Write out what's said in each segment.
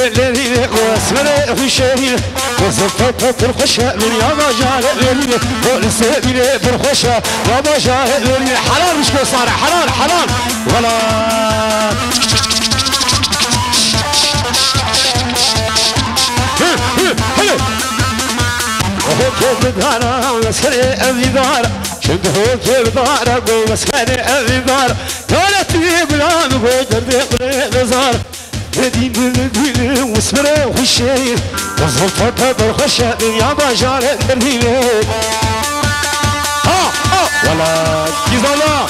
الذين واسمنا في الشهير وزفت الخشة من يا مجال الذين والسبيل بالخشة يا مجال الذين حلال مش صار حلال حلال ولا حلو وهو كيف دارا وسري أبي دارا شد هو كيف دارا وسري أبي دارا كانت لي بلا مقدر بزار هدي بالدين وسمره وخشير وزفت بالخشة يا مجال الذين ولا كذا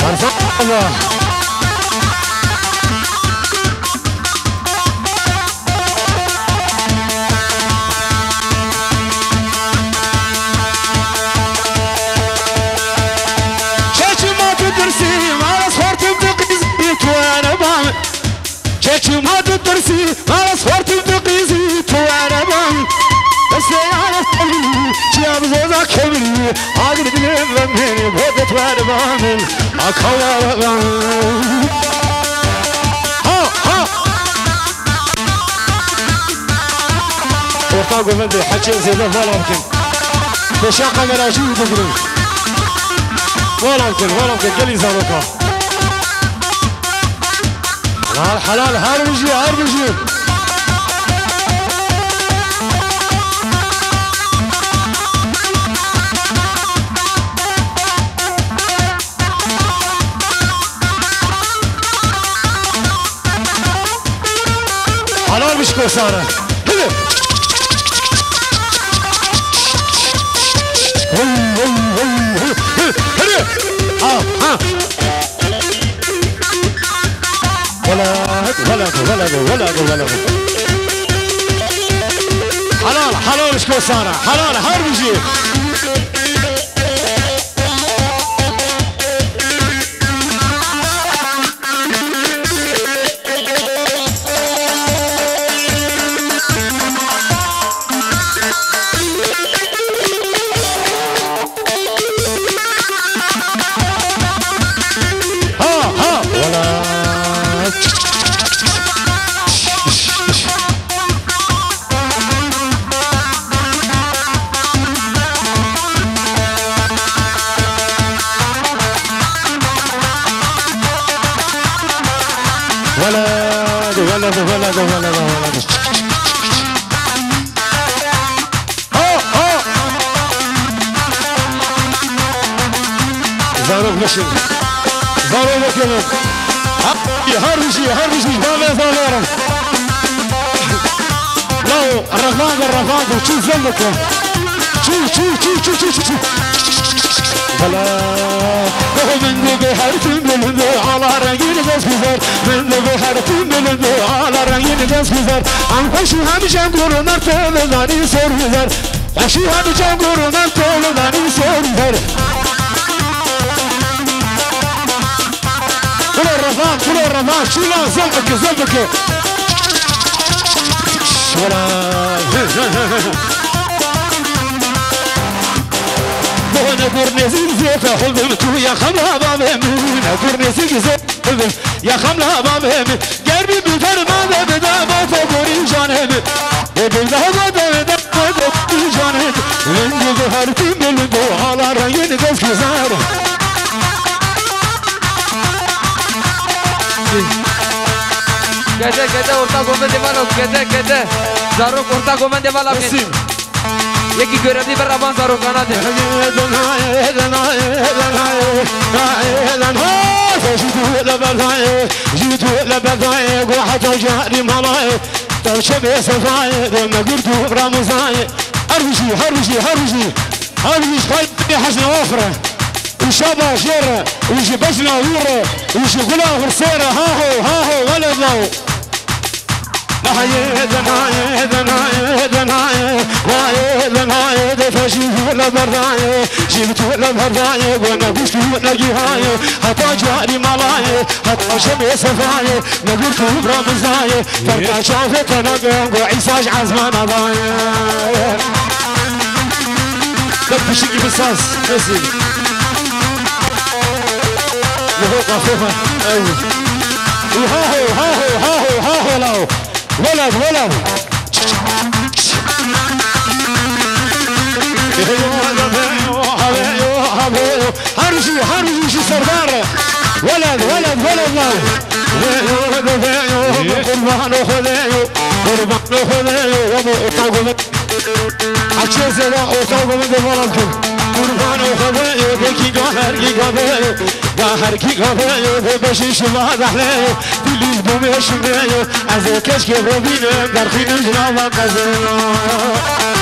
ارفع الله شاشي ما تدرسي ما صورت بقيزيت وانا بعمل شاشي ما تدرسي ما صورت بقيزيت وانا بعمل بس يا نفسي شياب زوزا كبري عاقل بلي بمهني بوقت وانا بعمل اكوار بعمل وطاقوا مندي حكي زيادة ولا يمكن بشاقة مراجي وبقري ولا يمكن قلي زاروكا حلال هربجي حلال مش كوسارة كده ولا حلال مش كوسارة حلال هربجي زاروك مشي زاروك كمان هربشي بابا زارم لو الرفاق وشو زلك شو بلا هو من بحرف من على رنجين بس بزر من بحرف من على رنجين بس بزر عم خشي هم جنبور نرتل داني سور بزر خشي هم جنبور نرتل داني سور بزر كل الرفاق شو لا زلبك ولا وانا قرني زيزيفة حلمت يا خملها بامهمين قرني زيزيفة يا خملها بامهمين قلبي بالفرمان بدا ما تقولي جانب بالذهب بدا ما تقولي جانب من ظهرتي من الضوء على رأيين قف زار كده ورتا قومن ديفالو كده زاروك ورتا قومن ديفالو یکی گردی بر روان زارو کاناده جيتو لبضاي وحتى جاري ملاي ترشبي صفاي لما قلتو رمزاي هرجي خلي حسن وفره وشابه شيره ويجي بسنا ويره ويجي غلا غرسيره هاهو ولد لو دناي دفشي ولا برضاي جبت ولا برضاي وانا قلت ولا جهاي حتى جاري ملاي حتى شمي صفاي ما قلت برمزاي فرقا شافت انا قوم وعيساج عزمان ضاي دفشي بساس نسي وهو قفوفه ايوه ولد ولد هرجي سردار ولد ولد ولد قربان خذيو قربان خذيو وابو طاقم عشان لا طاقم دمركم قربان خذيو بكي قهر كي قهريو بشيش ما دحليو دليل بومش ميو از كشك روبينه در خين جناب قزيو